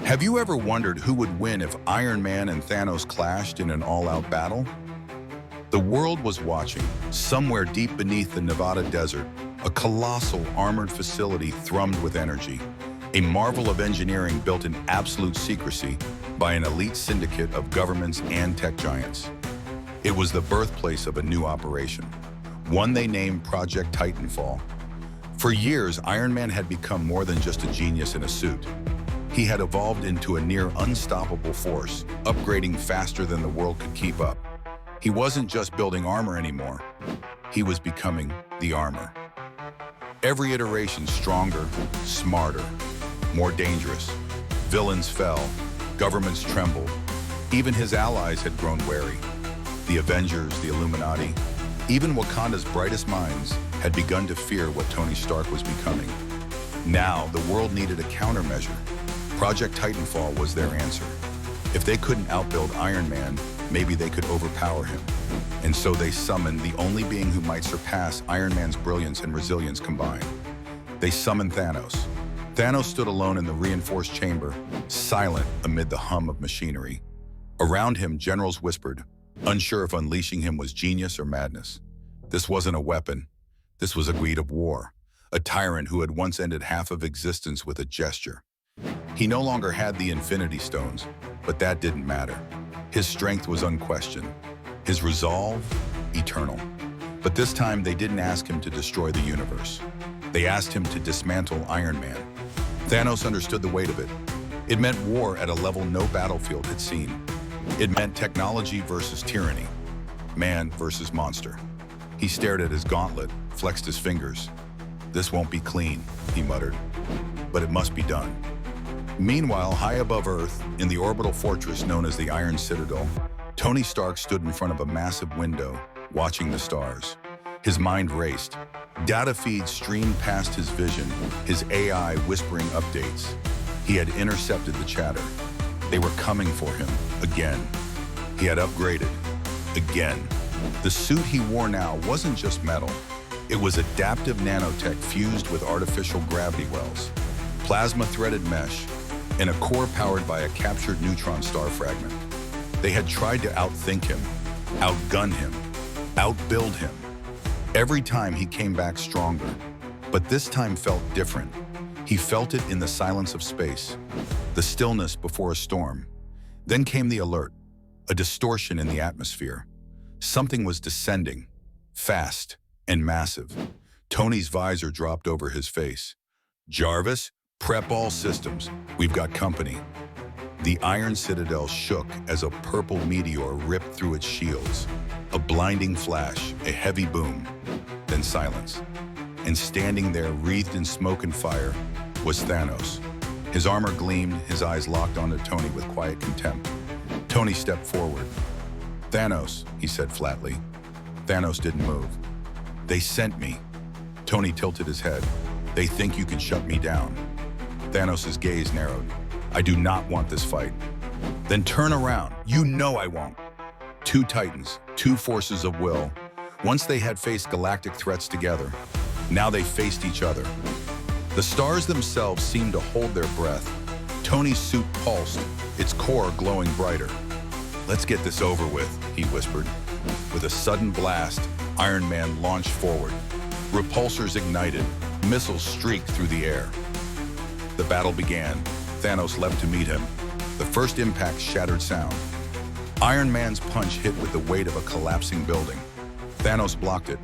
Have you ever wondered who would win if Iron Man and Thanos clashed in an all-out battle? The world was watching. Somewhere deep beneath the Nevada desert, a colossal armored facility thrummed with energy, a marvel of engineering built in absolute secrecy by an elite syndicate of governments and tech giants. It was the birthplace of a new operation, one they named Project Titanfall. For years, Iron Man had become more than just a genius in a suit. He had evolved into a near unstoppable force, upgrading faster than the world could keep up. He wasn't just building armor anymore. He was becoming the armor. Every iteration stronger, smarter, more dangerous. Villains fell, governments trembled. Even his allies had grown wary. The Avengers, the Illuminati, even Wakanda's brightest minds had begun to fear what Tony Stark was becoming. Now, the world needed a countermeasure. Project Titanfall was their answer. If they couldn't outbuild Iron Man, maybe they could overpower him. And so they summoned the only being who might surpass Iron Man's brilliance and resilience combined. They summoned Thanos. Thanos stood alone in the reinforced chamber, silent amid the hum of machinery. Around him, generals whispered, unsure if unleashing him was genius or madness. This wasn't a weapon. This was a greed of war, a tyrant who had once ended half of existence with a gesture. He no longer had the Infinity Stones, but that didn't matter. His strength was unquestioned, his resolve eternal. But this time they didn't ask him to destroy the universe. They asked him to dismantle Iron Man. Thanos understood the weight of it. It meant war at a level no battlefield had seen. It meant technology versus tyranny, man versus monster. He stared at his gauntlet, flexed his fingers. This won't be clean, he muttered, but it must be done. Meanwhile, high above Earth, in the orbital fortress known as the Iron Citadel, Tony Stark stood in front of a massive window, watching the stars. His mind raced. Data feeds streamed past his vision, his AI whispering updates. He had intercepted the chatter. They were coming for him, again. He had upgraded, again. The suit he wore now wasn't just metal. It was adaptive nanotech fused with artificial gravity wells, plasma-threaded mesh, and a core powered by a captured neutron star fragment. They had tried to outthink him, outgun him, outbuild him. Every time he came back stronger, but this time felt different. He felt it in the silence of space, the stillness before a storm. Then came the alert, a distortion in the atmosphere. Something was descending, fast and massive. Tony's visor dropped over his face. Jarvis, prep all systems. We've got company. The Iron Citadel shook as a purple meteor ripped through its shields. A blinding flash, a heavy boom, then silence. And standing there, wreathed in smoke and fire, was Thanos. His armor gleamed, his eyes locked onto Tony with quiet contempt. Tony stepped forward. Thanos, he said flatly. Thanos didn't move. They sent me. Tony tilted his head. They think you can shut me down. Thanos' gaze narrowed. I do not want this fight. Then turn around. You know I won't. Two titans, two forces of will. Once they had faced galactic threats together, now they faced each other. The stars themselves seemed to hold their breath. Tony's suit pulsed, its core glowing brighter. Let's get this over with, he whispered. With a sudden blast, Iron Man launched forward. Repulsors ignited, missiles streaked through the air. The battle began. Thanos leapt to meet him. The first impact shattered sound. Iron Man's punch hit with the weight of a collapsing building. Thanos blocked it,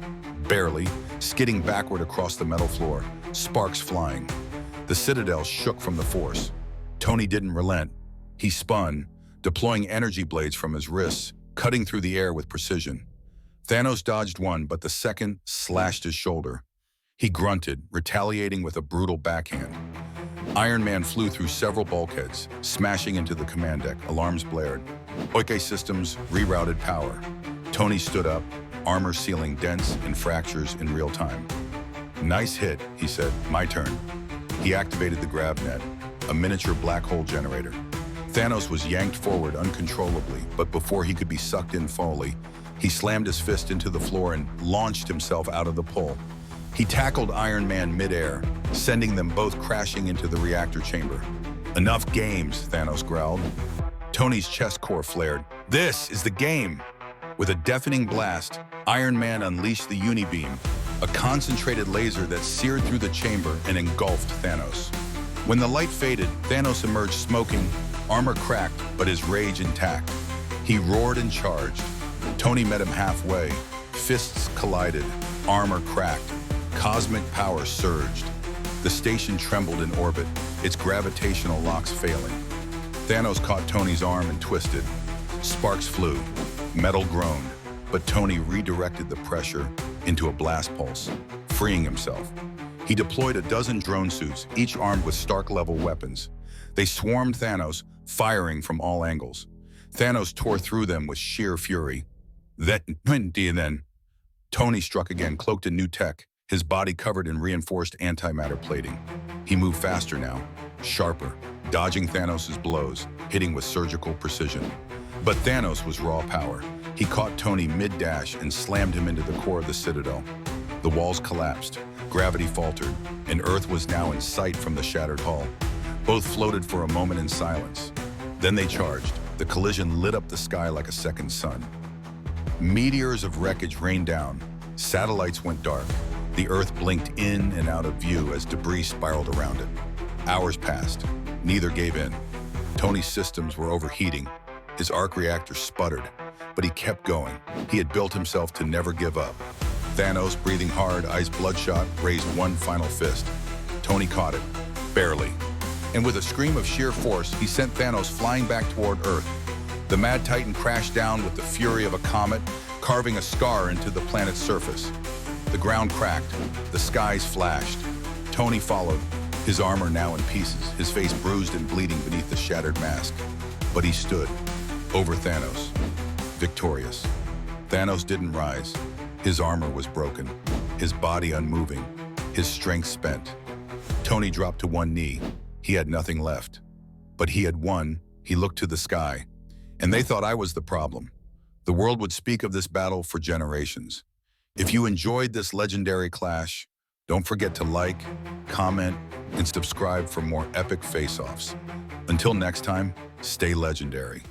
barely, skidding backward across the metal floor, sparks flying. The Citadel shook from the force. Tony didn't relent. He spun, deploying energy blades from his wrists, cutting through the air with precision. Thanos dodged one, but the second slashed his shoulder. He grunted, retaliating with a brutal backhand. Iron Man flew through several bulkheads, smashing into the command deck. Alarms blared. Oike systems rerouted power. Tony stood up, armor sealing dents and fractures in real time. Nice hit, he said. My turn. He activated the grav net, a miniature black hole generator. Thanos was yanked forward uncontrollably, but before he could be sucked in fully, he slammed his fist into the floor and launched himself out of the pull. He tackled Iron Man midair, sending them both crashing into the reactor chamber. Enough games, Thanos growled. Tony's chest core flared. This is the game! With a deafening blast, Iron Man unleashed the Unibeam, a concentrated laser that seared through the chamber and engulfed Thanos. When the light faded, Thanos emerged smoking, armor cracked, but his rage intact. He roared and charged. Tony met him halfway. Fists collided, armor cracked, cosmic power surged. The station trembled in orbit, its gravitational locks failing. Thanos caught Tony's arm and twisted. Sparks flew, metal groaned, but Tony redirected the pressure into a blast pulse, freeing himself. He deployed a dozen drone suits, each armed with Stark-level weapons. They swarmed Thanos, firing from all angles. Thanos tore through them with sheer fury. Then, Tony struck again, cloaked in new tech, his body covered in reinforced antimatter plating. He moved faster now, sharper, dodging Thanos' blows, hitting with surgical precision. But Thanos was raw power. He caught Tony mid-dash and slammed him into the core of the Citadel. The walls collapsed, gravity faltered, and Earth was now in sight from the shattered hull. Both floated for a moment in silence. Then they charged. The collision lit up the sky like a second sun. Meteors of wreckage rained down. Satellites went dark. The Earth blinked in and out of view as debris spiraled around it. Hours passed. Neither gave in. Tony's systems were overheating. His arc reactor sputtered, but he kept going. He had built himself to never give up. Thanos, breathing hard, eyes bloodshot, raised one final fist. Tony caught it, barely. And with a scream of sheer force, he sent Thanos flying back toward Earth. The Mad Titan crashed down with the fury of a comet, carving a scar into the planet's surface. The ground cracked, the skies flashed. Tony followed, his armor now in pieces, his face bruised and bleeding beneath the shattered mask. But he stood, over Thanos, victorious. Thanos didn't rise. His armor was broken, his body unmoving, his strength spent. Tony dropped to one knee. He had nothing left. But he had won. He looked to the sky. And they thought I was the problem. The world would speak of this battle for generations. If you enjoyed this legendary clash, don't forget to like, comment, and subscribe for more epic face-offs. Until next time, stay legendary.